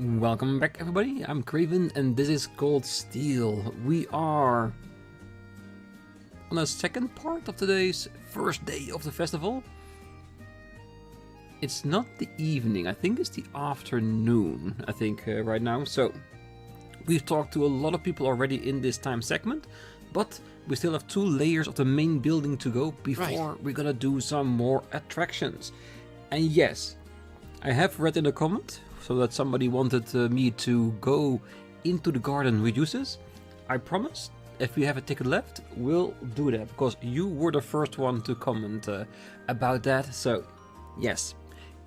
Welcome back everybody, I'm Craven and this is called Steel. We are on the second part of today's first day of the festival. It's not the evening, I think it's the afternoon, right now. So we've talked to a lot of people already in this time segment, but we still have 2 layers of the main building to go before we're gonna do some more attractions. And yes, I have read in a comment so that somebody wanted me to go into the garden with Jusis. I promise, if we have a ticket left, we'll do that, because you were the first one to comment about that. So yes,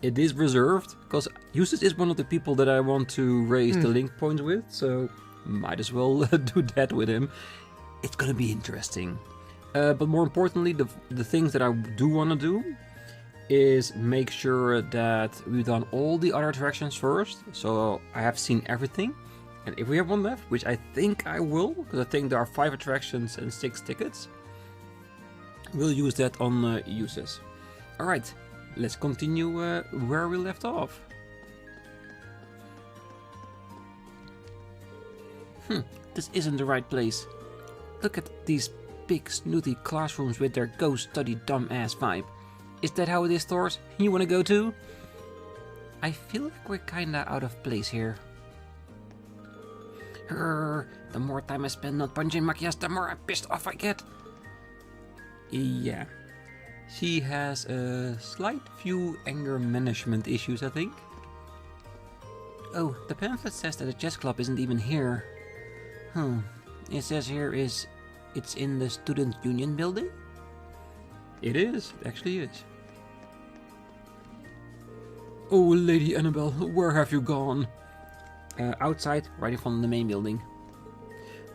it is reserved, because Jusis is one of the people that I want to raise the link points with, so might as well do that with him. It's gonna be interesting. But more importantly, the things that I do want to do is make sure that we've done all the other attractions first, so I have seen everything. And if we have one left, which I think I will, because I think there are 5 attractions and 6 tickets, we'll use that on Jusis. Alright, let's continue where we left off. This isn't the right place. Look at these big snooty classrooms with their go study dumbass vibe. Is that how it is, Thors? You wanna go too? I feel like we're kinda out of place here. The more time I spend not punching Machias, the more pissed off I get. Yeah. She has a slight few anger management issues, I think. Oh, the pamphlet says that the chess club isn't even here. It says here it's in the student union building? It is, it actually is. Oh, Lady Annabelle, where have you gone? Outside, right in front of the main building.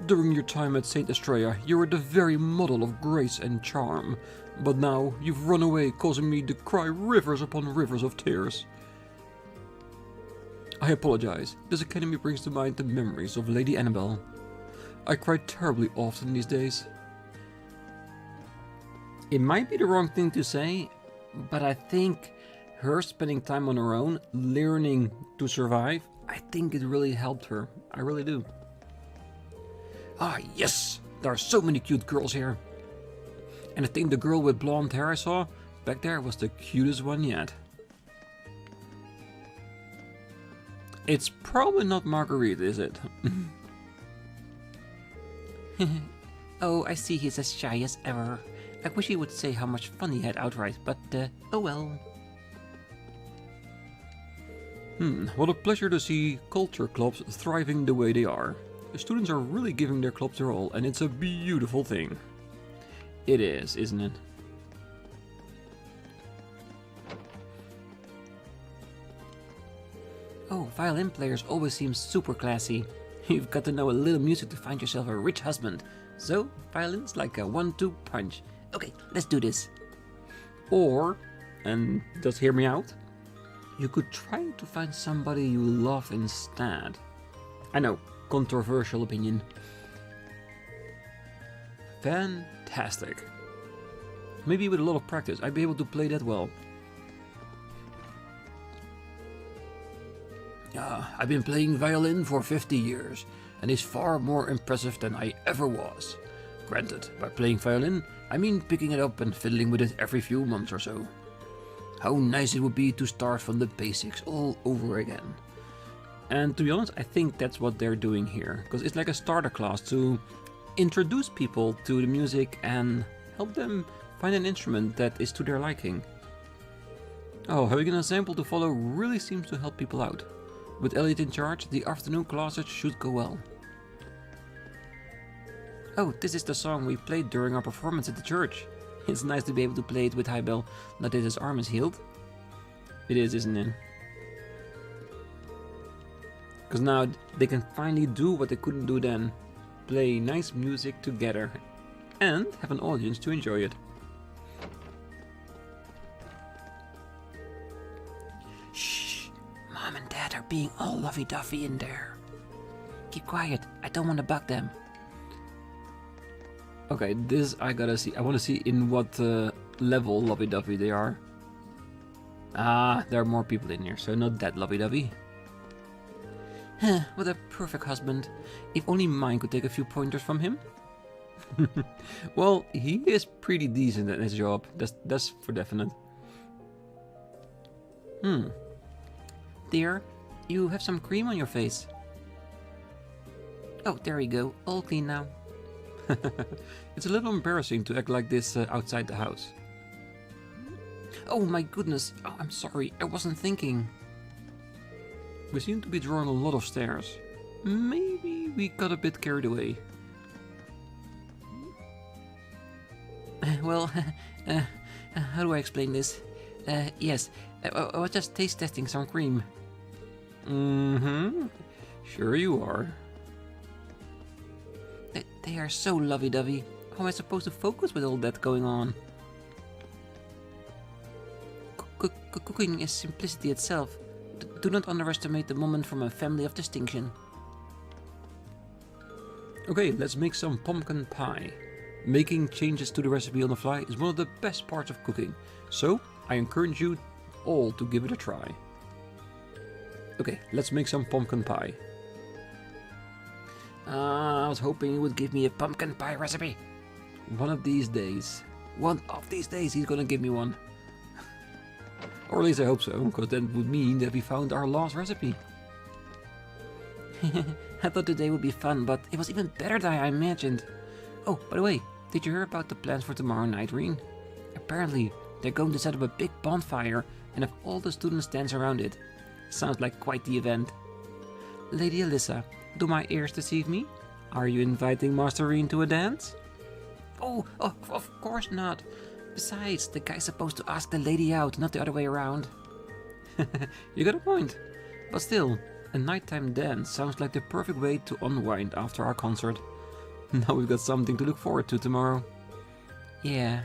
During your time at St. Estrella, you were the very model of grace and charm. But now, you've run away, causing me to cry rivers upon rivers of tears. I apologize. This academy brings to mind the memories of Lady Annabelle. I cry terribly often these days. It might be the wrong thing to say, but I think her spending time on her own, learning to survive, I think it really helped her. I really do. Ah, yes! There are so many cute girls here. And I think the girl with blonde hair I saw back there was the cutest one yet. It's probably not Marguerite, is it? Oh, I see he's as shy as ever. I wish he would say how much fun he had outright, but oh well. What a pleasure to see culture clubs thriving the way they are. The students are really giving their clubs their all, and it's a beautiful thing. It is, isn't it? Oh, violin players always seem super classy. You've got to know a little music to find yourself a rich husband. So, violin's like a 1-2 punch. Okay, let's do this. Or, and just hear me out, you could try to find somebody you love instead. I know, controversial opinion. Fantastic. Maybe with a lot of practice, I'd be able to play that well. I've been playing violin for 50 years, and it's far more impressive than I ever was. Granted, by playing violin, I mean picking it up and fiddling with it every few months or so. How nice it would be to start from the basics all over again. And to be honest, I think that's what they're doing here, because it's like a starter class to introduce people to the music and help them find an instrument that is to their liking. Oh, having an ensemble to follow really seems to help people out. With Elliot in charge, the afternoon classes should go well. Oh, this is the song we played during our performance at the church. It's nice to be able to play it with Highbell, now that his arm is healed. It is, isn't it? Because now they can finally do what they couldn't do then. Play nice music together. And have an audience to enjoy it. Shh! Mom and Dad are being all lovey-dovey in there. Keep quiet, I don't want to bug them. Okay, this I gotta see. I want to see in what level lovey-dovey they are. Ah, there are more people in here, so not that lovey-dovey. What a perfect husband. If only mine could take a few pointers from him. Well, he is pretty decent at his job. That's for definite. Dear, you have some cream on your face. Oh, there you go. All clean now. It's a little embarrassing to act like this outside the house. Oh my goodness. Oh, I'm sorry. I wasn't thinking. We seem to be drawing a lot of stairs. Maybe we got a bit carried away. Well, how do I explain this? Yes, I was just taste testing some cream. Sure you are. They are so lovey-dovey. How am I supposed to focus with all that going on? Cooking is simplicity itself. Do not underestimate the moment from a family of distinction. Okay, let's make some pumpkin pie. Making changes to the recipe on the fly is one of the best parts of cooking, so I encourage you all to give it a try. Okay, let's make some pumpkin pie. I was hoping you would give me a pumpkin pie recipe. One of these days he's gonna give me one. Or at least I hope so, because that would mean that we found our last recipe. I thought today would be fun, but it was even better than I imagined. Oh, by the way, did you hear about the plans for tomorrow night, Rean? Apparently, they're going to set up a big bonfire and have all the students dance around it. Sounds like quite the event. Lady Alyssa, do my ears deceive me? Are you inviting Master Rean to a dance? Oh, of course not. Besides, the guy's supposed to ask the lady out, not the other way around. You got a point. But still, a nighttime dance sounds like the perfect way to unwind after our concert. Now we've got something to look forward to tomorrow. Yeah.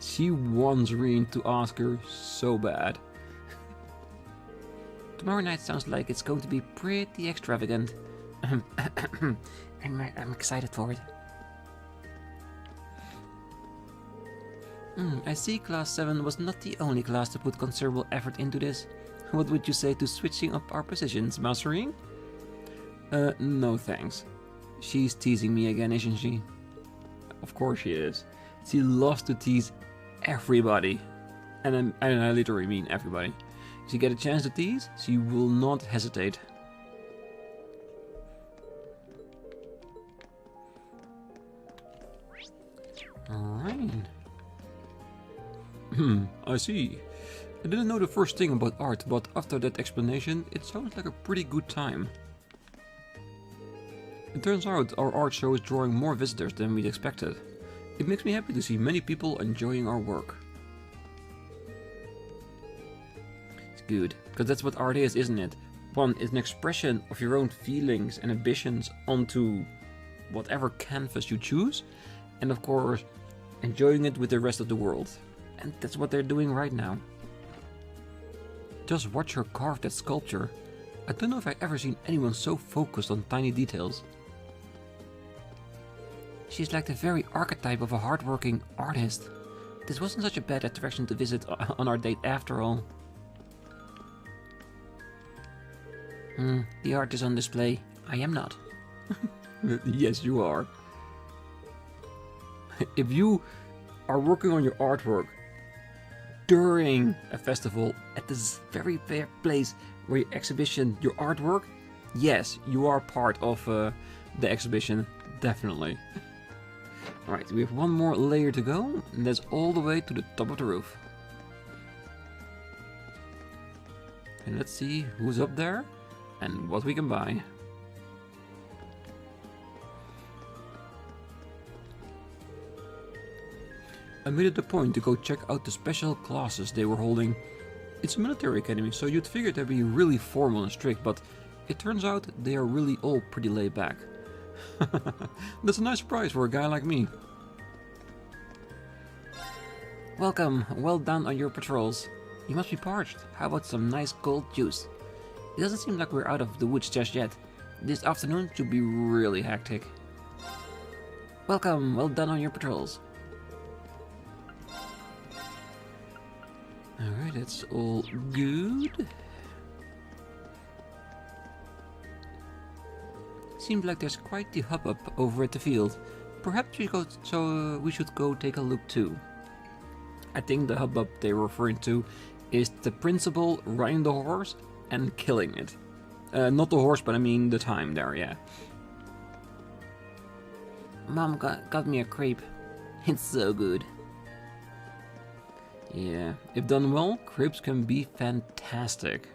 She wants Rean to ask her so bad. Tomorrow night sounds like it's going to be pretty extravagant. I'm excited for it. I see Class 7 was not the only class to put considerable effort into this. What would you say to switching up our positions, Master Rean? No thanks. She's teasing me again, isn't she? Of course she is. She loves to tease everybody. And I literally mean everybody. If she gets a chance to tease, she will not hesitate. Alright. I see. I didn't know the first thing about art, but after that explanation, it sounds like a pretty good time. It turns out our art show is drawing more visitors than we'd expected. It makes me happy to see many people enjoying our work. It's good, because that's what art is, isn't it? One is an expression of your own feelings and ambitions onto whatever canvas you choose, and of course, enjoying it with the rest of the world. And that's what they're doing right now. Just watch her carve that sculpture. I don't know if I've ever seen anyone so focused on tiny details. She's like the very archetype of a hardworking artist. This wasn't such a bad attraction to visit on our date after all. The art is on display. I am not. Yes, you are. If you are working on your artwork during a festival at this very place where you exhibition your artwork, yes, you are part of the exhibition, definitely. Alright, we have one more layer to go, and that's all the way to the top of the roof. And let's see who's up there and what we can buy. I made it a point to go check out the special classes they were holding. It's a military academy, so you'd figure they'd be really formal and strict, but it turns out they are really all pretty laid back. That's a nice surprise for a guy like me. Welcome, well done on your patrols. You must be parched. How about some nice cold juice? It doesn't seem like we're out of the woods just yet. This afternoon should be really hectic. Welcome, well done on your patrols. Alright, that's all good. Seems like there's quite the hubbub over at the field. Perhaps we should go take a look too. I think the hubbub they're referring to is the principal riding the horse and killing it. Not the horse, but I mean the time there, yeah. Mom got me a crepe. It's so good. Yeah, if done well, crepes can be fantastic.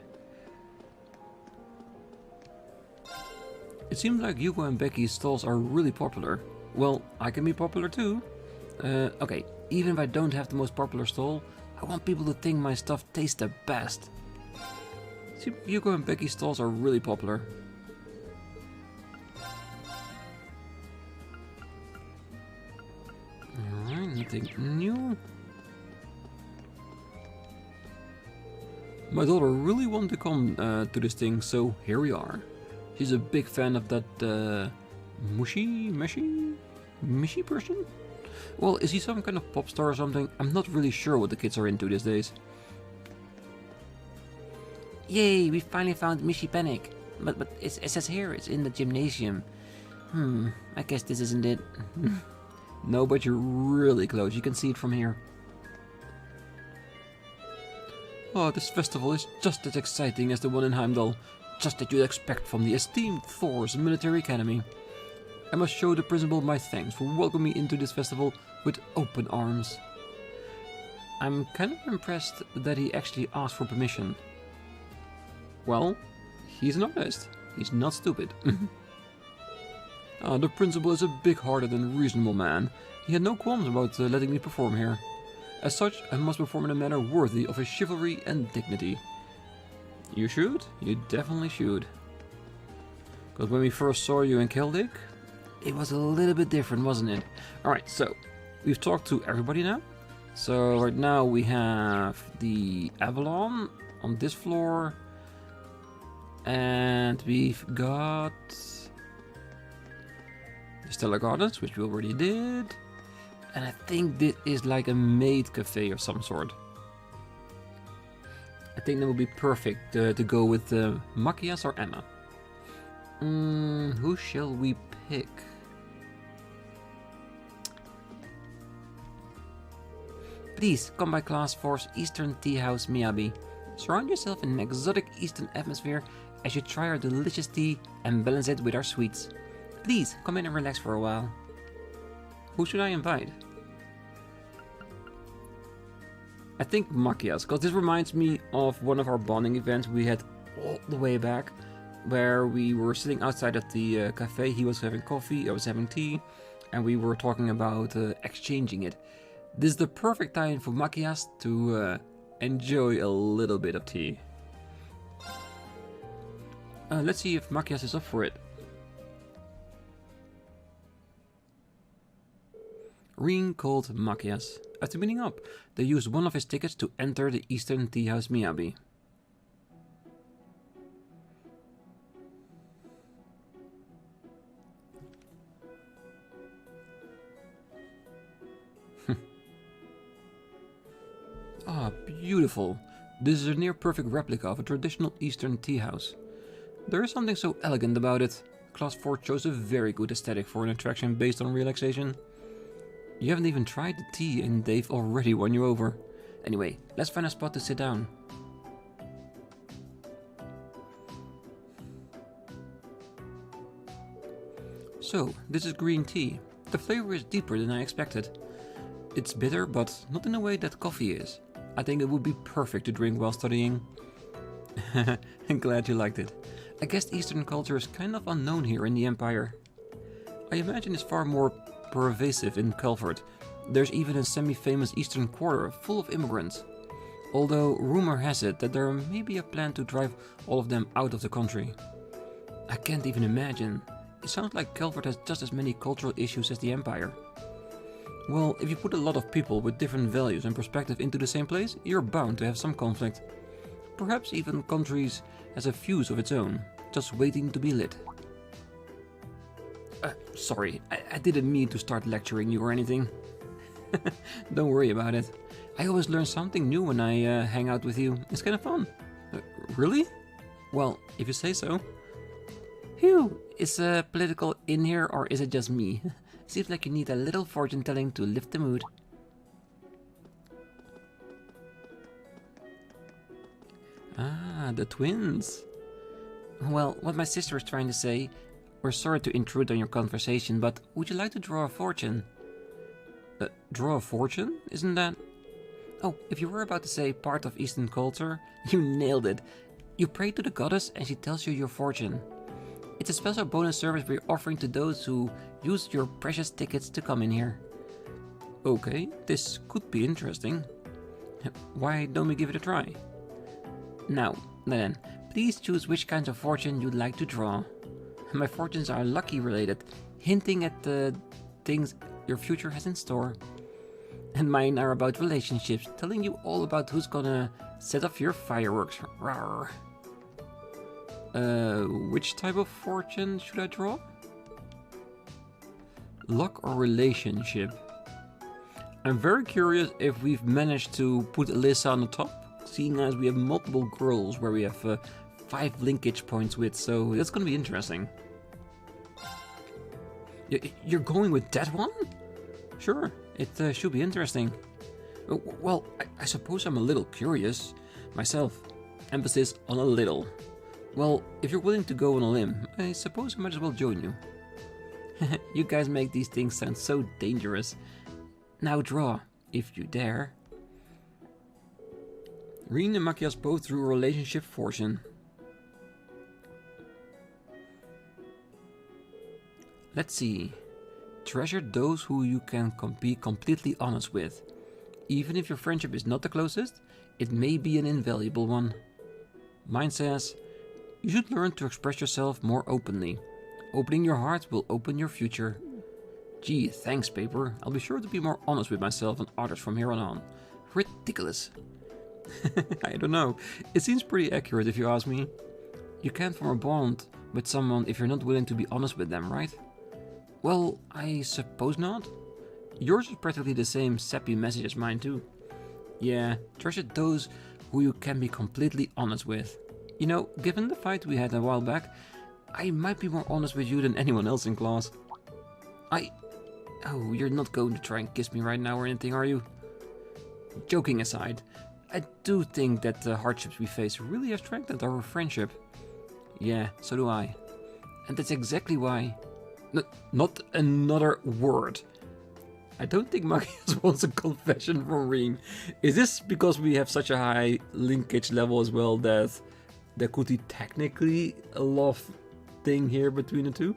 It seems like Hugo and Becky's stalls are really popular. Well, I can be popular too. Okay, even if I don't have the most popular stall, I want people to think my stuff tastes the best. See, Hugo and Becky's stalls are really popular. Alright, nothing new. My daughter really wanted to come to this thing, so here we are. She's a big fan of that mushy person? Well, is he some kind of pop star or something? I'm not really sure what the kids are into these days. Yay, we finally found Mishy Panic. But it says here it's in the gymnasium. I guess this isn't it. No, but you're really close. You can see it from here. Oh, this festival is just as exciting as the one in Heimdall. Just as you'd expect from the esteemed Thors Military Academy. I must show the principal my thanks for welcoming me into this festival with open arms. I'm kind of impressed that he actually asked for permission. Well, he's an artist. He's not stupid. The principal is a big-hearted and reasonable man. He had no qualms about letting me perform here. As such, I must perform in a manner worthy of his chivalry and dignity. You should? You definitely should. Because when we first saw you in Keldic, it was a little bit different, wasn't it? Alright, so we've talked to everybody now. So right now we have the Avalon on this floor. And we've got the Stellar Gardens, which we already did. And I think this is like a maid cafe of some sort. I think that would be perfect to go with Machias or Emma. Who shall we pick? Please come by Class 4's Eastern Tea House Miyabi. Surround yourself in an exotic Eastern atmosphere as you try our delicious tea and balance it with our sweets. Please come in and relax for a while. Who should I invite? I think Machias, because this reminds me of one of our bonding events we had all the way back, where we were sitting outside at the cafe. He was having coffee, I was having tea, and we were talking about exchanging it. This is the perfect time for Machias to enjoy a little bit of tea. Let's see if Machias is up for it. Rean called Machias. After meeting up, they used one of his tickets to enter the Eastern Tea House Miyabi. Ah, beautiful. This is a near-perfect replica of a traditional Eastern tea house. There is something so elegant about it. Class 4 chose a very good aesthetic for an attraction based on relaxation. You haven't even tried the tea and they've already won you over. Anyway, let's find a spot to sit down. So, this is green tea. The flavor is deeper than I expected. It's bitter, but not in a way that coffee is. I think it would be perfect to drink while studying. I'm glad you liked it. I guess Eastern culture is kind of unknown here in the Empire. I imagine it's far more pervasive in Culvert. There's even a semi-famous Eastern Quarter full of immigrants. Although rumor has it that there may be a plan to drive all of them out of the country. I can't even imagine. It sounds like Culvert has just as many cultural issues as the Empire. Well, if you put a lot of people with different values and perspective into the same place, you're bound to have some conflict. Perhaps even countries has a fuse of its own, just waiting to be lit. Sorry, I didn't mean to start lecturing you or anything. Don't worry about it. I always learn something new when I hang out with you. It's kind of fun. Really? Well, if you say so. Phew, is political in here or is it just me? Seems like you need a little fortune telling to lift the mood. Ah, the twins. Well, what my sister is trying to say, we're sorry to intrude on your conversation, but would you like to draw a fortune? Draw a fortune? Isn't that... Oh, if you were about to say part of Eastern culture, you nailed it. You pray to the goddess and she tells you your fortune. It's a special bonus service we're offering to those who use your precious tickets to come in here. Okay, this could be interesting. Why don't we give it a try? Now, then, please choose which kinds of fortune you'd like to draw. My fortunes are lucky related, hinting at the things your future has in store. And mine are about relationships, telling you all about who's gonna set off your fireworks. Rawr. Which type of fortune should I draw? Luck or relationship? I'm very curious if we've managed to put Alyssa on the top, seeing as we have multiple girls where we have 5 linkage points with, so that's gonna be interesting. You're going with that one? Sure, it should be interesting. Well, I suppose I'm a little curious myself. Emphasis on a little. Well, if you're willing to go on a limb, I suppose I might as well join you. You guys make these things sound so dangerous. Now draw, if you dare. Rean and Machias both drew a relationship fortune. Let's see. Treasure those who you can be completely honest with. Even if your friendship is not the closest, it may be an invaluable one. Mine says, you should learn to express yourself more openly. Opening your heart will open your future. Gee, thanks, paper. I'll be sure to be more honest with myself and others from here on. Ridiculous. I don't know. It seems pretty accurate if you ask me. You can't form a bond with someone if you're not willing to be honest with them, right? Well, I suppose not. Yours is practically the same sappy message as mine too. Yeah, treasure those who you can be completely honest with. You know, given the fight we had a while back, I might be more honest with you than anyone else in class. Oh, you're not going to try and kiss me right now or anything, are you? Joking aside, I do think that the hardships we face really have strengthened our friendship. Yeah, so do I. And that's exactly why... Not another word. I don't think Machias wants a confession from Rean. Is this because we have such a high linkage level as well that there could be technically a love thing here between the two?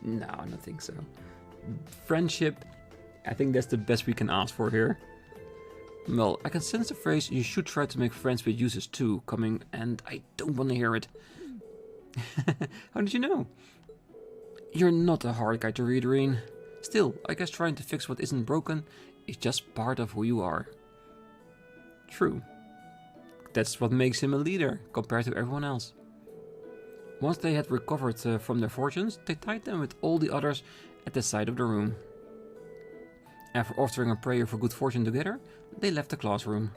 No, I don't think so. Friendship, I think that's the best we can ask for here. Well, I can sense the phrase, you should try to make friends with Jusis too, coming, and I don't want to hear it. How did you know? You're not a hard guy to read, Rean. Still, I guess trying to fix what isn't broken is just part of who you are. True. That's what makes him a leader, compared to everyone else. Once they had recovered from their fortunes, they tied them with all the others at the side of the room. After offering a prayer for good fortune together, they left the classroom.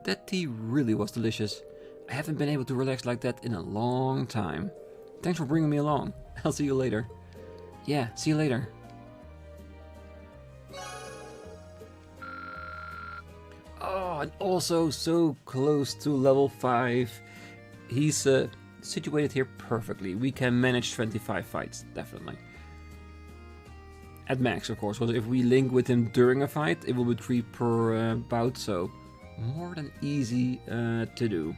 That tea really was delicious. I haven't been able to relax like that in a long time. Thanks for bringing me along. I'll see you later. Yeah, see you later. Oh, and also so close to level 5. He's situated here perfectly. We can manage 25 fights, definitely. At max, of course, because if we link with him during a fight, it will be 3 per bout, so more than easy to do.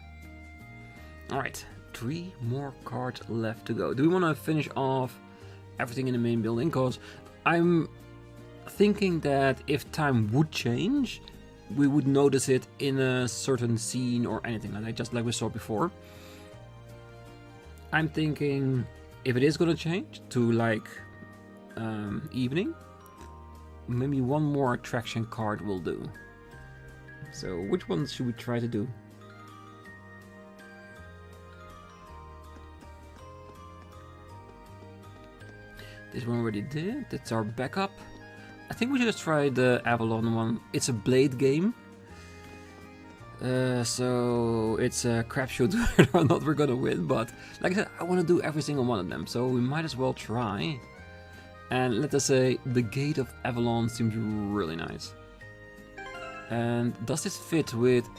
Alright, 3 more cards left to go. Do we want to finish off everything in the main building? Because I'm thinking that if time would change, we would notice it in a certain scene or anything like that, just like we saw before. I'm thinking if it is going to change to like evening, maybe 1 more attraction card will do. So which ones should we try to do? This one already did. That's our backup. I think we should just try the Avalon one. It's a blade game. So it's a crapshoot whether or not we're gonna win, but like I said, I want to do every single one of them, so we might as well try. And let us say, the Gate of Avalon seems really nice. And does this fit with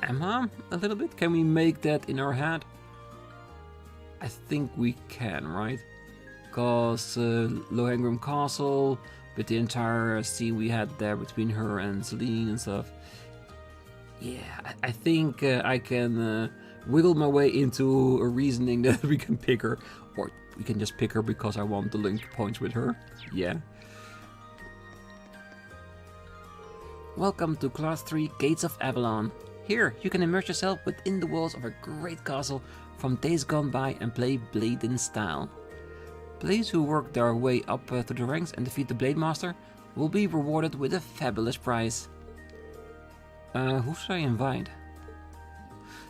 Emma a little bit? Can we make that in our head? I think we can, right? Because Lohengrim Castle, with the entire scene we had there between her and Celine and stuff. Yeah, I think I can wiggle my way into a reasoning that we can pick her. Or we can just pick her because I want the link points with her. Yeah. Welcome to Class 3 Gates of Avalon. Here, you can immerse yourself within the walls of a great castle from days gone by and play Blade in style. Players who work their way up through the ranks and defeat the Blade Master will be rewarded with a fabulous prize. Who should I invite?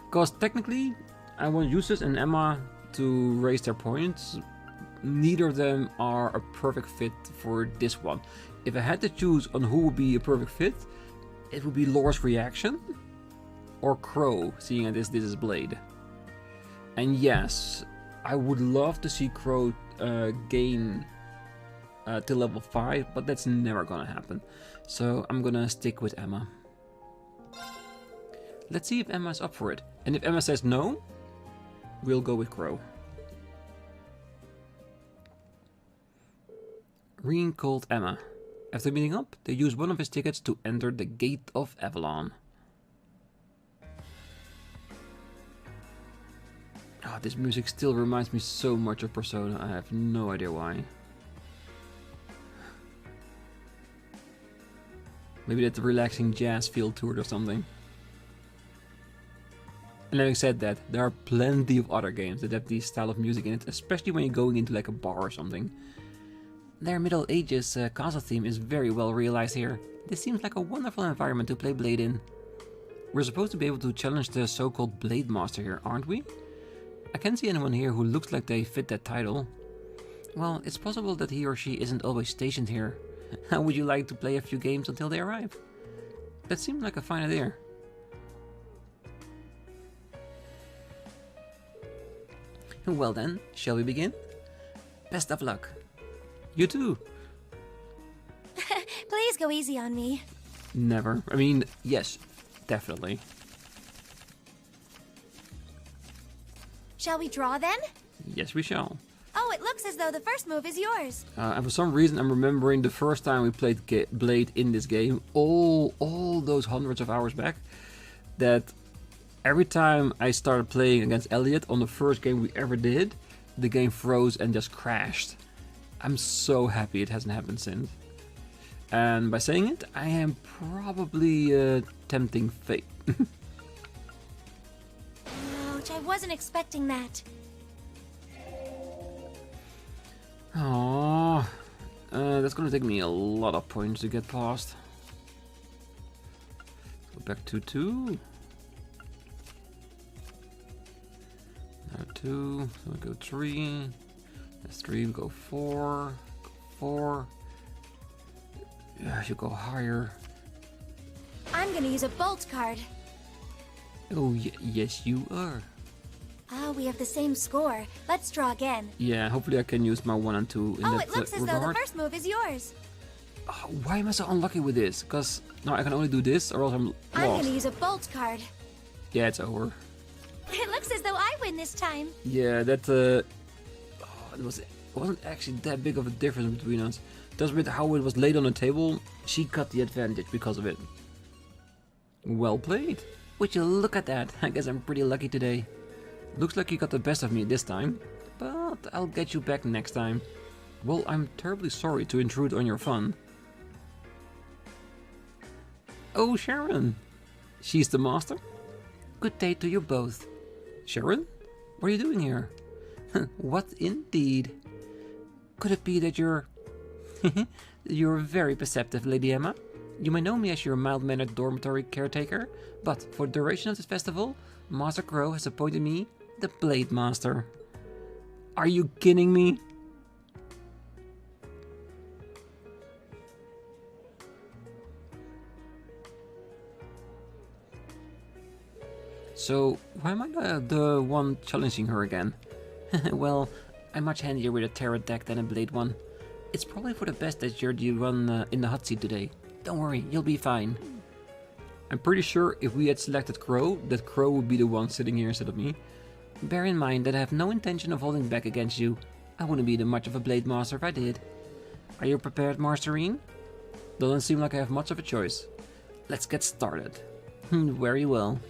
Because technically, I want Jusis and Emma to raise their points. Neither of them are a perfect fit for this one. If I had to choose on who would be a perfect fit, it would be Lore's reaction or Crow, seeing as this is Blade. And yes, I would love to see Crow gain to level 5, but that's never gonna happen. So I'm gonna stick with Emma. Let's see if Emma's up for it. And if Emma says no, we'll go with Crow. Rean called Emma. After meeting up, they used one of his tickets to enter the Gate of Avalon. Oh, this music still reminds me so much of Persona. I have no idea why. Maybe that's a relaxing jazz feel to it or something. And having said that, there are plenty of other games that have this style of music in it, especially when you're going into like a bar or something. Their Middle Ages castle theme is very well realized here. This seems like a wonderful environment to play Blade in. We're supposed to be able to challenge the so-called Blade Master here, aren't we? I can't see anyone here who looks like they fit that title. Well, it's possible that he or she isn't always stationed here. How would you like to play a few games until they arrive? That seemed like a fine idea. Well then, shall we begin? Best of luck. You too. Please go easy on me. Never. I mean, yes, definitely. Shall we draw then? Yes, we shall. Oh, it looks as though the first move is yours. And for some reason, I'm remembering the first time we played Blade in this game, all those hundreds of hours back, that every time I started playing against Elliot on the first game we ever did, the game froze and just crashed. I'm so happy it hasn't happened since. And by saying it, I am probably tempting fate. Ouch, I wasn't expecting that. Aww, that's gonna take me a lot of points to get past. Go back to 2. Now 2, so we go 3. That's 3, we go 4. 4. Yeah, I should go higher. I'm gonna use a bolt card. Oh, yes you are. Oh, we have the same score. Let's draw again. Yeah, hopefully I can use my 1 and 2 in that it looks as though the first move is yours. Oh, why am I so unlucky with this? Because now I can only do this or else I'm lost. I'm gonna use a bolt card. Yeah, it's over. It looks as though I win this time. Yeah, that it wasn't actually that big of a difference between us. Just with how it was laid on the table, she got the advantage because of it. Well played. Would you look at that? I guess I'm pretty lucky today. Looks like you got the best of me this time, but I'll get you back next time. Well, I'm terribly sorry to intrude on your fun. Oh, Sharon. She's the master? Good day to you both. Sharon? What are you doing here? What indeed? Could it be that you're... You're very perceptive, Lady Emma. You may know me as your mild-mannered dormitory caretaker, but for the duration of this festival, Master Crow has appointed me the Blade Master. Are you kidding me? So, why am I the one challenging her again? Well, I'm much handier with a tarot deck than a blade one. It's probably for the best that you're the one in the hot seat today. Don't worry, you'll be fine. I'm pretty sure if we had selected Crow, that Crow would be the one sitting here instead of me. Bear in mind that I have no intention of holding back against you. I wouldn't be much of a blade master if I did. Are you prepared, Master Rean? Doesn't seem like I have much of a choice. Let's get started. Very well.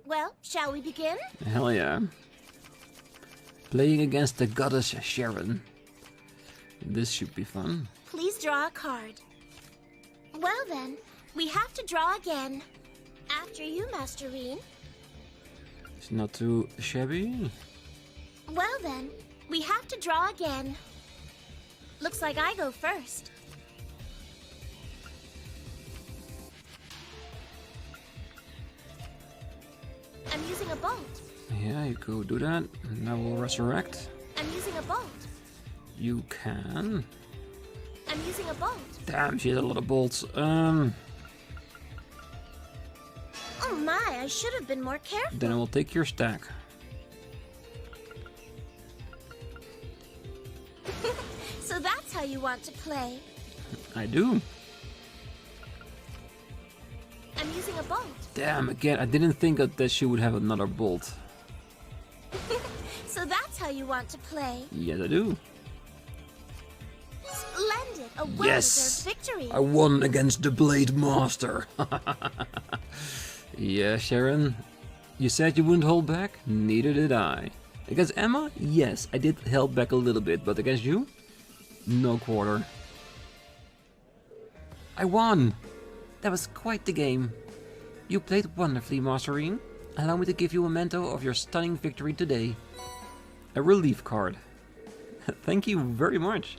Well, shall we begin? Hell yeah. Playing against the goddess Sharon. This should be fun. Please draw a card. Well then, we have to draw again. After you, Master Rean. It's not too shabby. Well then, we have to draw again. Looks like I go first. I'm using a bolt. Yeah, you go do that. Now we'll resurrect. I'm using a bolt. You can. I'm using a bolt. Damn, she has a lot of bolts. Oh my, I should have been more careful. Then I will take your stack. So that's how you want to play. I do. I'm using a bolt. Damn, again, I didn't think that she would have another bolt. So that's how you want to play. Yes, I do. Splendid! A well-deserved Yes! victory. I won against the Blade Master. Yeah, Sharon. You said you wouldn't hold back? Neither did I. Against Emma? Yes, I did hold back a little bit, but against you? No quarter. I won! That was quite the game. You played wonderfully, Master Rean. Allow me to give you a memento of your stunning victory today. A relief card. Thank you very much.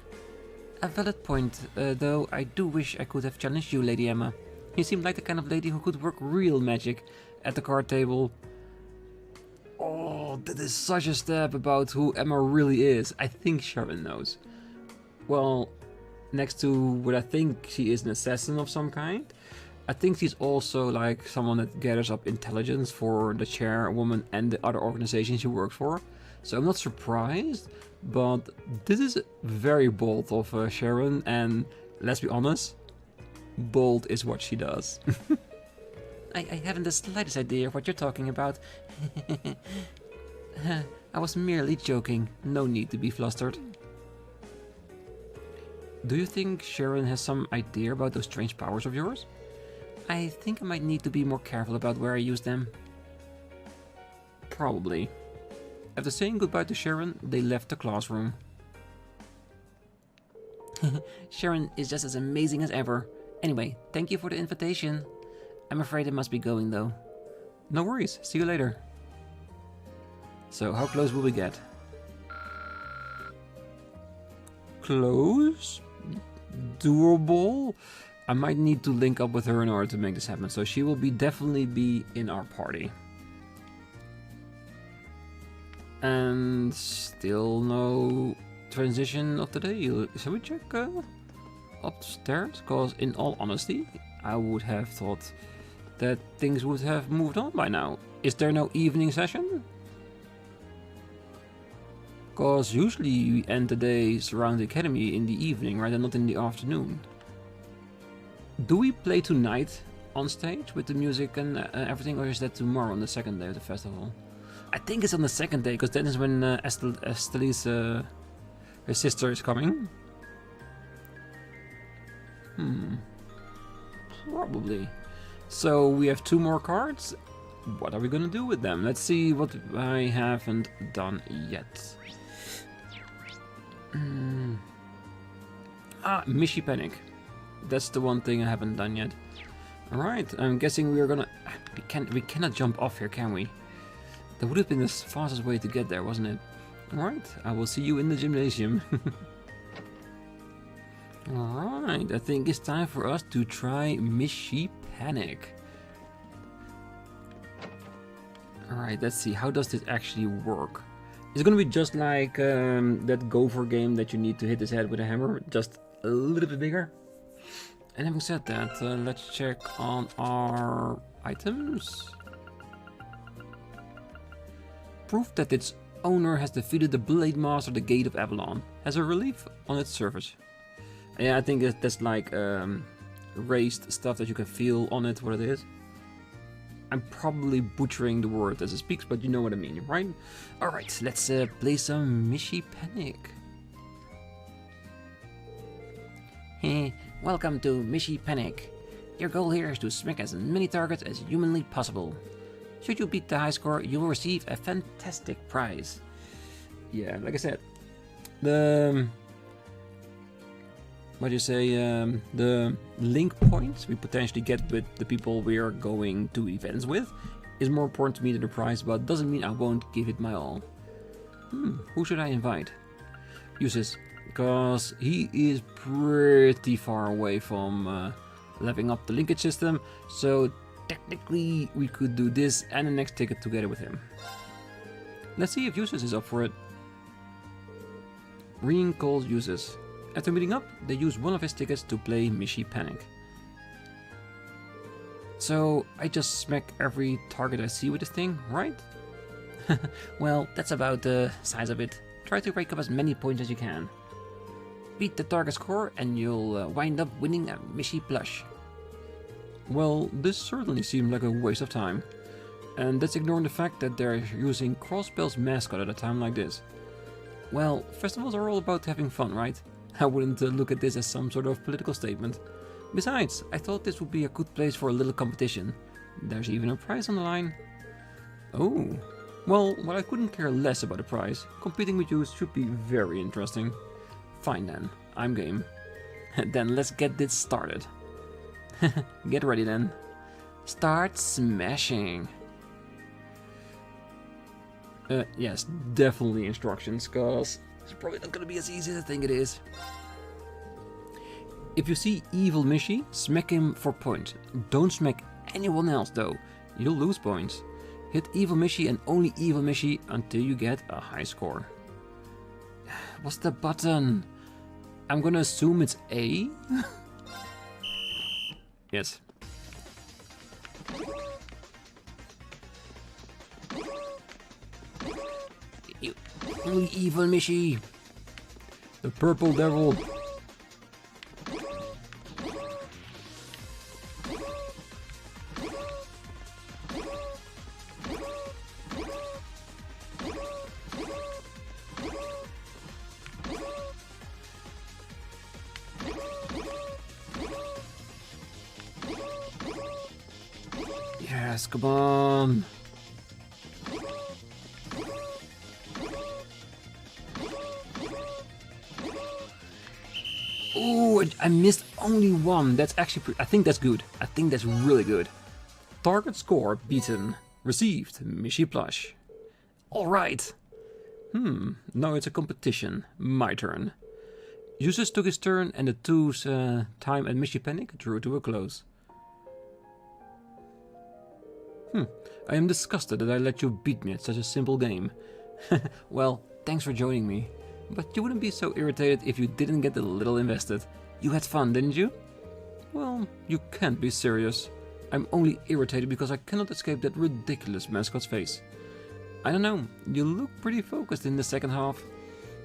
A valid point, though I do wish I could have challenged you, Lady Emma. You seem like the kind of lady who could work real magic at the card table. Oh, that is such a step about who Emma really is. I think Sharon knows. Well, next to what I think she is an assassin of some kind, I think she's also like someone that gathers up intelligence for the chairwoman and the other organization she works for. So I'm not surprised, but this is very bold of Sharon, and let's be honest, bold is what she does. I haven't the slightest idea of what you're talking about. I was merely joking, no need to be flustered. Do you think Sharon has some idea about those strange powers of yours? I think I might need to be more careful about where I use them. Probably. After saying goodbye to Sharon, they left the classroom. Sharon is just as amazing as ever. Anyway, thank you for the invitation. I'm afraid I must be going though. No worries, see you later. So, how close will we get? Close? Doable? I might need to link up with her in order to make this happen, so she will definitely be in our party. And still no transition of the day. Shall we check upstairs? Because in all honesty, I would have thought that things would have moved on by now. Is there no evening session? Because usually we end the days around the academy in the evening, right, and not in the afternoon. Do we play tonight on stage with the music and everything, or is that tomorrow on the second day of the festival? I think it's on the second day, because that is when Esteli's her sister is coming. Probably. So we have 2 more cards. What are we gonna do with them? Let's see what I haven't done yet. Mishy Panic. That's the one thing I haven't done yet. Alright, I'm guessing we are gonna... We cannot jump off here, can we? That would have been the fastest way to get there, wasn't it? Alright, I will see you in the gymnasium. Alright, I think it's time for us to try Mishy Panic. Alright, let's see, how does this actually work? Is it gonna be just like that Gopher game that you need to hit his head with a hammer, just a little bit bigger? And having said that, let's check on our Items. Proof that its owner has defeated the Blade Master at the Gate of Avalon. Has a relief on its surface. Yeah, I think that's like raised stuff that you can feel on it, what it is. I'm probably butchering the word as it speaks, but you know what I mean, right? Alright, let's play some Mishy Panic. Hey, welcome to Mishy Panic. Your goal here is to smack as many targets as humanly possible. Should you beat the high score, you will receive a fantastic prize. Yeah, like I said, the the link points we potentially get with the people we are going to events with is more important to me than the prize, but doesn't mean I won't give it my all. Who should I invite? Jusis, because he is pretty far away from leveling up the linkage system, so technically we could do this and the next ticket together with him. Let's see if Jusis is up for it. Rean calls Jusis. After meeting up, they use one of his tickets to play Mishy Panic. So I just smack every target I see with this thing, right? Well, that's about the size of it. Try to rake up as many points as you can. Beat the target score and you'll wind up winning a Mishy plush. Well, this certainly seemed like a waste of time. And that's ignoring the fact that they're using Crossbell's mascot at a time like this. Well, festivals are all about having fun, right? I wouldn't look at this as some sort of political statement. Besides, I thought this would be a good place for a little competition. There's even a prize on the line. Oh, well, I couldn't care less about the prize. Competing with you should be very interesting. Fine then, I'm game. Then let's get this started. Get ready then. Start smashing. Yes, definitely instructions, cause it's probably not gonna be as easy as I think it is. If you see Evil Mishy, smack him for points. Don't smack anyone else though, you'll lose points. Hit Evil Mishy and only Evil Mishy until you get a high score. What's the button? I'm gonna assume it's A? Yes. Only Evil Mishy. The purple devil. Yes, come on. Ooh, I missed only one. That's actually, I think that's good. I think that's really good. Target score beaten. Received Mishy plush. Alright. Now it's a competition. My turn. Jusis took his turn and the two's time at Mishy Panic drew to a close. I am disgusted that I let you beat me at such a simple game. Well, thanks for joining me. But you wouldn't be so irritated if you didn't get a little invested. You had fun, didn't you? Well, you can't be serious. I'm only irritated because I cannot escape that ridiculous mascot's face. I don't know, you look pretty focused in the second half.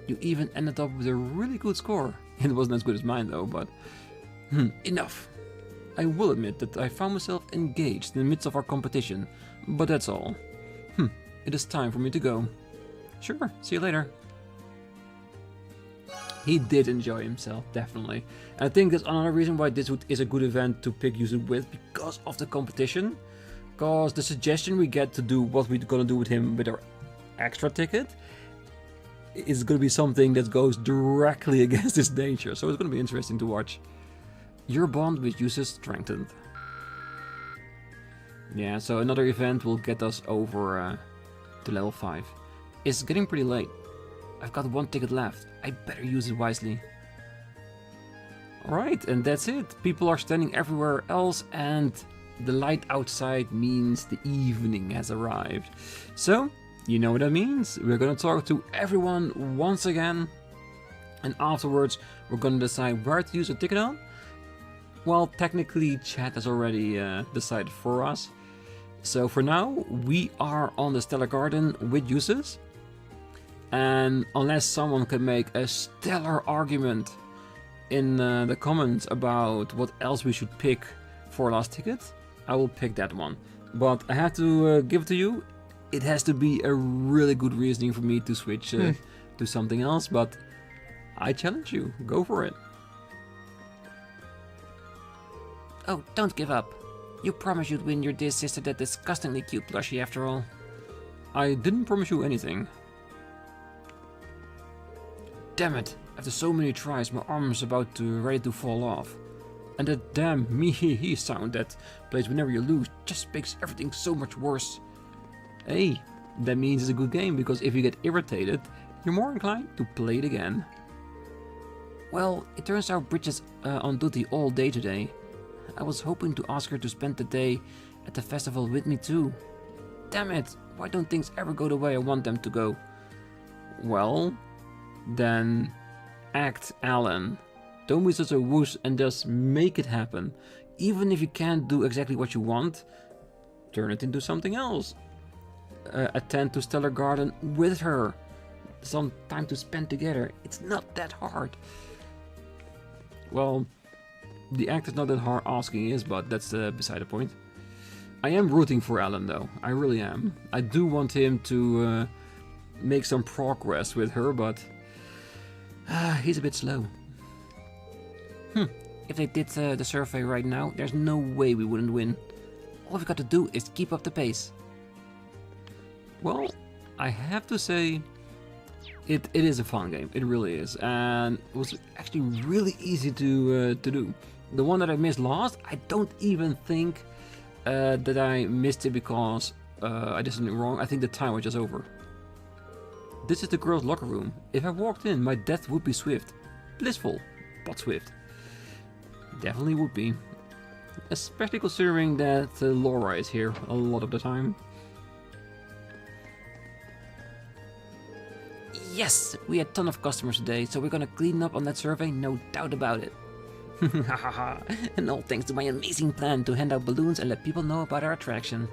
You even ended up with a really good score. It wasn't as good as mine though, but... enough. I will admit that I found myself engaged in the midst of our competition, but that's all. It is time for me to go. Sure, see you later. He did enjoy himself, definitely. And I think that's another reason why this is a good event to pick Jusis with, because of the competition. Because the suggestion we get to do what we're gonna do with him with our extra ticket is gonna be something that goes directly against his nature, so it's gonna be interesting to watch. Your bond with Jusis strengthened. Yeah, so another event will get us over to level 5. It's getting pretty late. I've got one ticket left. I better use it wisely. Alright, and that's it. People are standing everywhere else and the light outside means the evening has arrived. So, you know what that means. We're gonna talk to everyone once again. And afterwards, we're gonna decide where to use a ticket on. Well, technically, chat has already decided for us. So for now, we are on the Stellar Garden with Jusis. And unless someone can make a stellar argument in the comments about what else we should pick for last ticket, I will pick that one. But I have to give it to you. It has to be a really good reasoning for me to switch to something else, but I challenge you. Go for it. Oh, don't give up. You promised you'd win your dear sister that disgustingly cute plushie after all. I didn't promise you anything. Damn it. After so many tries, my arm's about to ready to fall off. And that damn me-hee-hee sound that plays whenever you lose just makes everything so much worse. Hey, that means it's a good game, because if you get irritated, you're more inclined to play it again. Well, it turns out Bridget's on duty all day today. I was hoping to ask her to spend the day at the festival with me too. Damn it, why don't things ever go the way I want them to go? Well, then act Alan. Don't be such a wuss and just make it happen. Even if you can't do exactly what you want, turn it into something else. Attend to Stellar Garden with her. Some time to spend together. It's not that hard. Well, the act is not that hard asking is, but that's beside the point. I am rooting for Alan though. I really am. I do want him to make some progress with her, but he's a bit slow. If they did the survey right now, there's no way we wouldn't win. All we've got to do is keep up the pace. Well, I have to say, it is a fun game. It really is, and it was actually really easy to do. The one that I missed last, I don't even think that I missed it because I did something wrong. I think the time was just over. This is the girls' locker room. If I walked in, my death would be swift. Blissful, but swift. Definitely would be. Especially considering that Laura is here a lot of the time. Yes, we had a ton of customers today, so we're gonna clean up on that survey, no doubt about it. And all thanks to my amazing plan to hand out balloons and let people know about our attraction.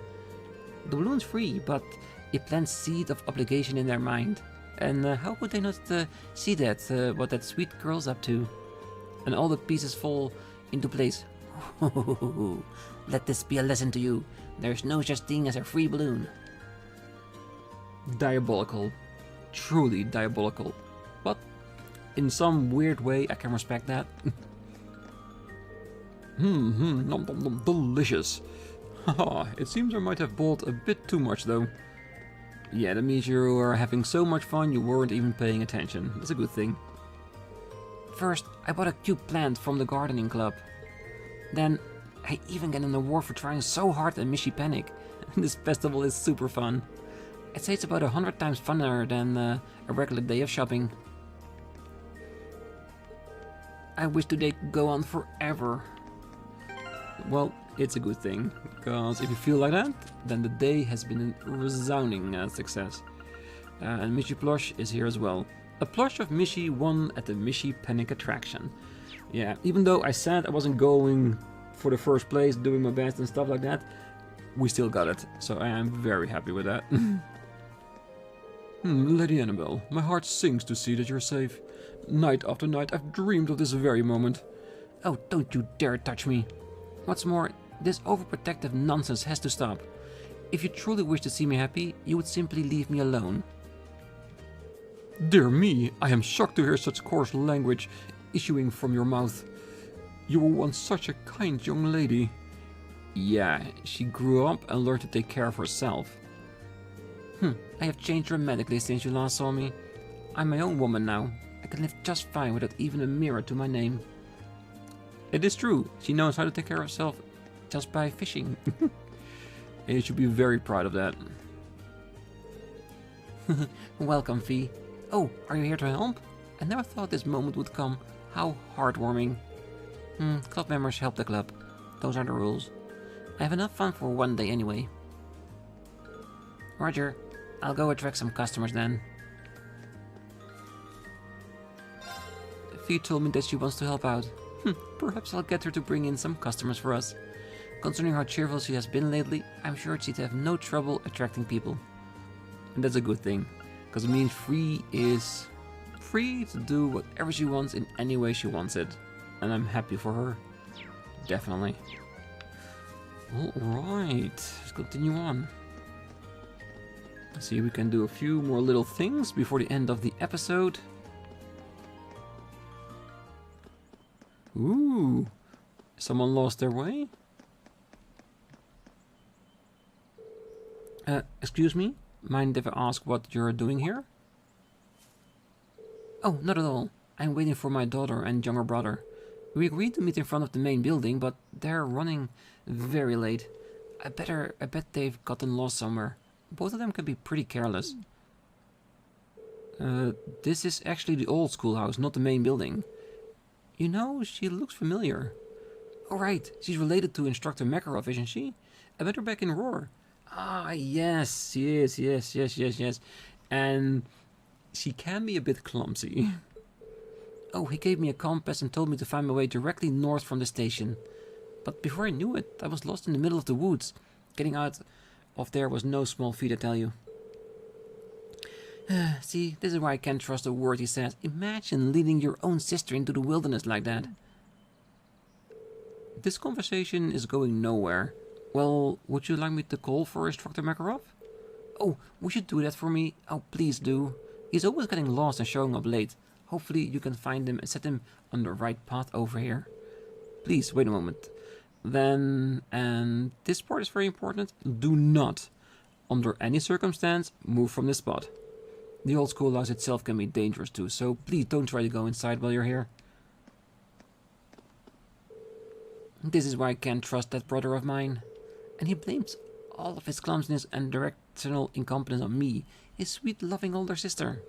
The balloon's free, but it plants seed of obligation in their mind. And how would they not see that, what that sweet girl's up to? And all the pieces fall into place. Let this be a lesson to you. There's no such thing as a free balloon. Diabolical. Truly diabolical. But in some weird way, I can respect that. Nom nom nom, delicious. Haha, it seems I might have bought a bit too much though. Yeah, that means you are having so much fun you weren't even paying attention. That's a good thing. First, I bought a cute plant from the gardening club. Then, I even get an award for trying so hard and miss she panic. This festival is super fun. I'd say it's about 100 times funner than a regular day of shopping. I wish today could go on forever. Well, it's a good thing, because if you feel like that, then the day has been a resounding success. And Mishy plush is here as well. A plush of Mishy won at the Mishy Panic attraction. Yeah, even though I said I wasn't going for the first place, doing my best and stuff like that, we still got it. So I am very happy with that. Lady Annabelle, my heart sings to see that you're safe. Night after night I've dreamed of this very moment. Oh, don't you dare touch me. What's more, this overprotective nonsense has to stop. If you truly wish to see me happy, you would simply leave me alone. Dear me, I am shocked to hear such coarse language issuing from your mouth. You were once such a kind young lady. Yeah, she grew up and learned to take care of herself. I have changed dramatically since you last saw me. I'm my own woman now. I can live just fine without even a mirror to my name. It is true, she knows how to take care of herself just by fishing. And you should be very proud of that. Welcome, Fee. Oh, are you here to help? I never thought this moment would come. How heartwarming. Club members help the club. Those are the rules. I have enough fun for one day anyway. Roger. I'll go attract some customers then. Fee told me that she wants to help out. Perhaps I'll get her to bring in some customers for us. Considering how cheerful she has been lately, I'm sure she'd have no trouble attracting people. And that's a good thing, because it means free is free to do whatever she wants in any way she wants it. And I'm happy for her. Definitely. Alright, let's continue on. Let's see, we can do a few more little things before the end of the episode. Ooh, someone lost their way? Excuse me? Mind if I ask what you're doing here? Oh, not at all. I'm waiting for my daughter and younger brother. We agreed to meet in front of the main building, but they're running very late. I bet they've gotten lost somewhere. Both of them can be pretty careless. This is actually the old schoolhouse, not the main building. You know, she looks familiar. Oh right, she's related to Instructor Makarov, isn't she? I met her back in Roar. Ah, yes, she is, yes. And she can be a bit clumsy. Oh, he gave me a compass and told me to find my way directly north from the station. But before I knew it, I was lost in the middle of the woods. Getting out of there was no small feat, I tell you. See, this is why I can't trust a word he says. Imagine leading your own sister into the wilderness like that. This conversation is going nowhere. Well, would you like me to call for Instructor Makarov? Oh, would you do that for me? Oh, please do. He's always getting lost and showing up late. Hopefully you can find him and set him on the right path over here. Please, wait a moment. Then, and this part is very important, do not, under any circumstance, move from this spot. The old schoolhouse itself can be dangerous too, so please don't try to go inside while you're here. This is why I can't trust that brother of mine. And he blames all of his clumsiness and directional incompetence on me, his sweet loving older sister.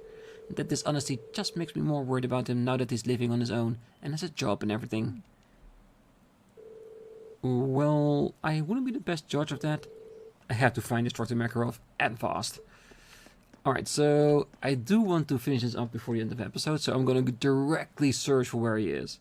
That dishonesty just makes me more worried about him now that he's living on his own and has a job and everything. Well, I wouldn't be the best judge of that. I have to find Instructor Makarov and fast. Alright, so I do want to finish this up before the end of the episode, so I'm going to directly search for where he is.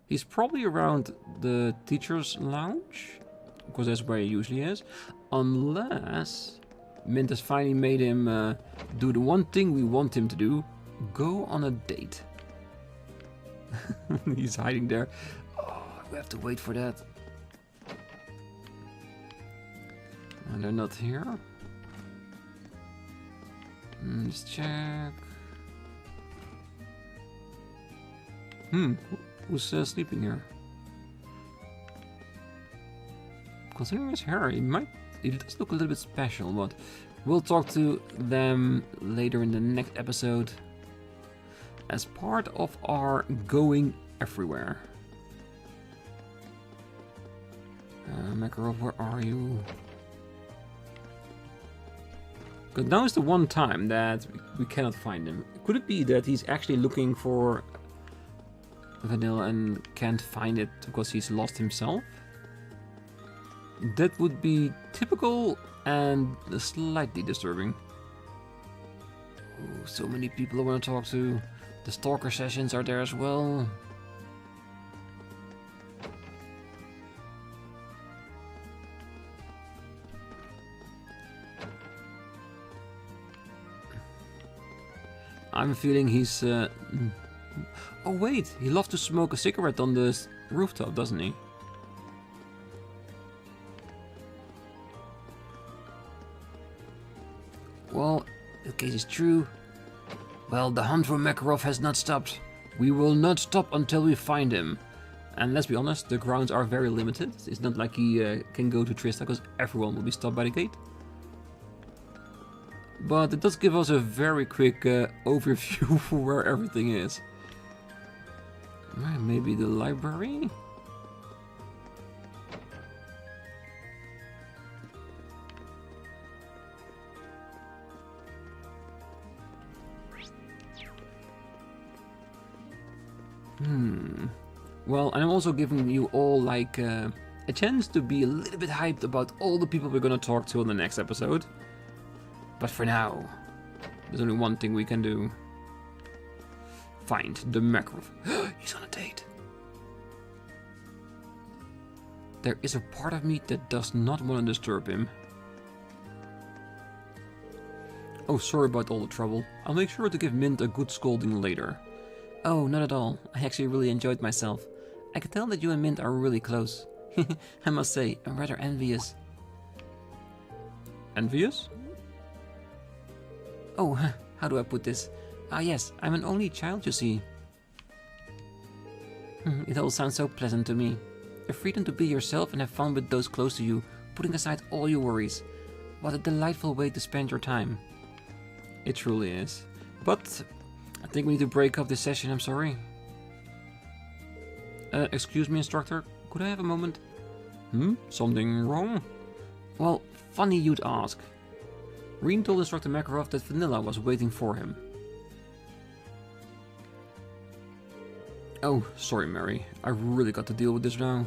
He's probably around the teacher's lounge, because that's where he usually is. Unless Mint has finally made him do the one thing we want him to do. Go on a date. He's hiding there. Oh, we have to wait for that. And they're not here. Let's check. Who's sleeping here? Considering his hair, he does look a little bit special, but we'll talk to them later in the next episode as part of our going everywhere. Makarov, where are you? Because now is the one time that we cannot find him. Could it be that he's actually looking for Vanilla and can't find it because he's lost himself? That would be typical and slightly disturbing. Oh, so many people I want to talk to. The stalker sessions are there as well. I'm feeling he's... Oh wait, he loves to smoke a cigarette on the rooftop, doesn't he? Well, if the case is true... Well, the hunt for Makarov has not stopped. We will not stop until we find him. And let's be honest, the grounds are very limited. It's not like he can go to Trista, because everyone will be stopped by the gate. But it does give us a very quick overview for where everything is. Maybe the library? Well, I'm also giving you all like a chance to be a little bit hyped about all the people we're gonna talk to in the next episode. But for now, there's only one thing we can do. Find the Makarov. He's on a date. there is a part of me that does not want to disturb him. Oh, sorry about all the trouble. I'll make sure to give Mint a good scolding later. Oh, not at all. I actually really enjoyed myself. I can tell that you and Mint are really close. I must say, I'm rather envious. Envious? Oh, how do I put this? Ah yes, I'm an only child, you see. It all sounds so pleasant to me. The freedom to be yourself and have fun with those close to you, putting aside all your worries. What a delightful way to spend your time. It truly is. But I think we need to break up this session, I'm sorry. Excuse me, instructor. Could I have a moment? Something wrong? Well, funny you'd ask. Rean told Instructor Makarov that Vanilla was waiting for him. Oh, sorry, Mary. I really got to deal with this now.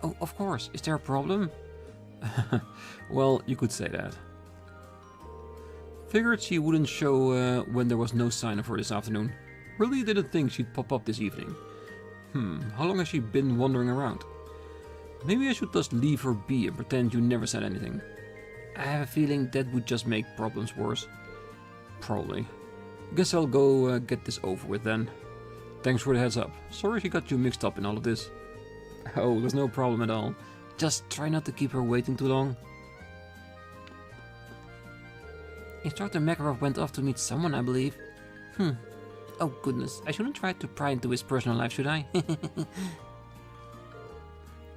Oh, of course. Is there a problem? Well, you could say that. Figured she wouldn't show when there was no sign of her this afternoon. Really didn't think she'd pop up this evening. How long has she been wandering around? Maybe I should just leave her be and pretend you never said anything. I have a feeling that would just make problems worse. Probably. Guess I'll go get this over with then. Thanks for the heads up. Sorry she got you mixed up in all of this. Oh, there's no problem at all. Just try not to keep her waiting too long. Instructor Makarov went off to meet someone, I believe. Oh goodness, I shouldn't try to pry into his personal life, should I?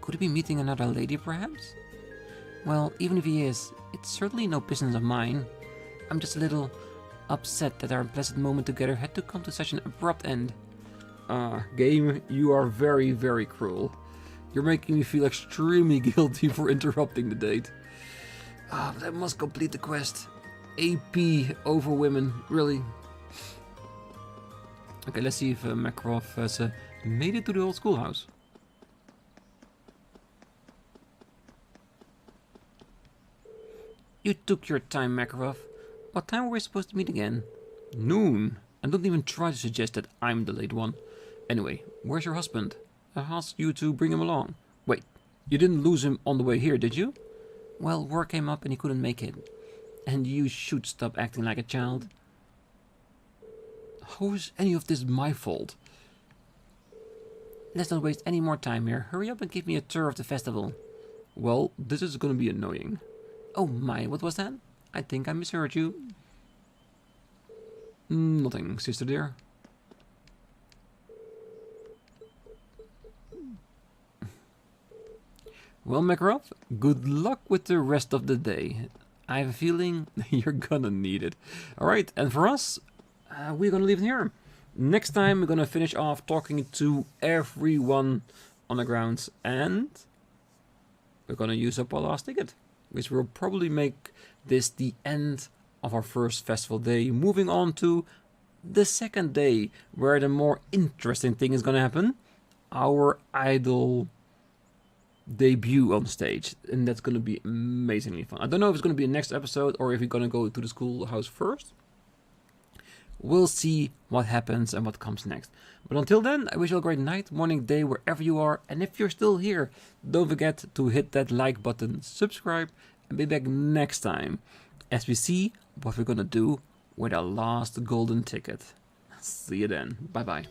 Could he be meeting another lady, perhaps? Well, even if he is, it's certainly no business of mine. I'm just a little upset that our blessed moment together had to come to such an abrupt end. Game, you are very, very cruel. You're making me feel extremely guilty for interrupting the date. But I must complete the quest. AP over women, really. Okay, let's see if Makarov has made it to the old schoolhouse. You took your time, Makarov. What time were we supposed to meet again? Noon. And don't even try to suggest that I'm the late one. Anyway, where's your husband? I asked you to bring him along. Wait, you didn't lose him on the way here, did you? Well, work came up and he couldn't make it. And you should stop acting like a child. How is any of this my fault? Let's not waste any more time here. Hurry up and give me a tour of the festival. Well, this is gonna be annoying. Oh my, what was that? I think I misheard you. Nothing, sister dear. Well, Makarov, good luck with the rest of the day. I have a feeling you're gonna need it. Alright, and for us, we're gonna leave it here. Next time, we're gonna finish off talking to everyone on the grounds, and we're gonna use up our last ticket, which will probably make this the end of our first festival day. Moving on to the second day, where the more interesting thing is gonna happen. Our idol debut on stage, and that's gonna be amazingly fun. I don't know if it's gonna be the next episode or if we're gonna go to the schoolhouse first. We'll see what happens and what comes next. But until then, I wish you a great night, morning, day, wherever you are. And if you're still here, don't forget to hit that like button, subscribe, and be back next time as we see what we're gonna do with our last golden ticket. See you then. Bye bye.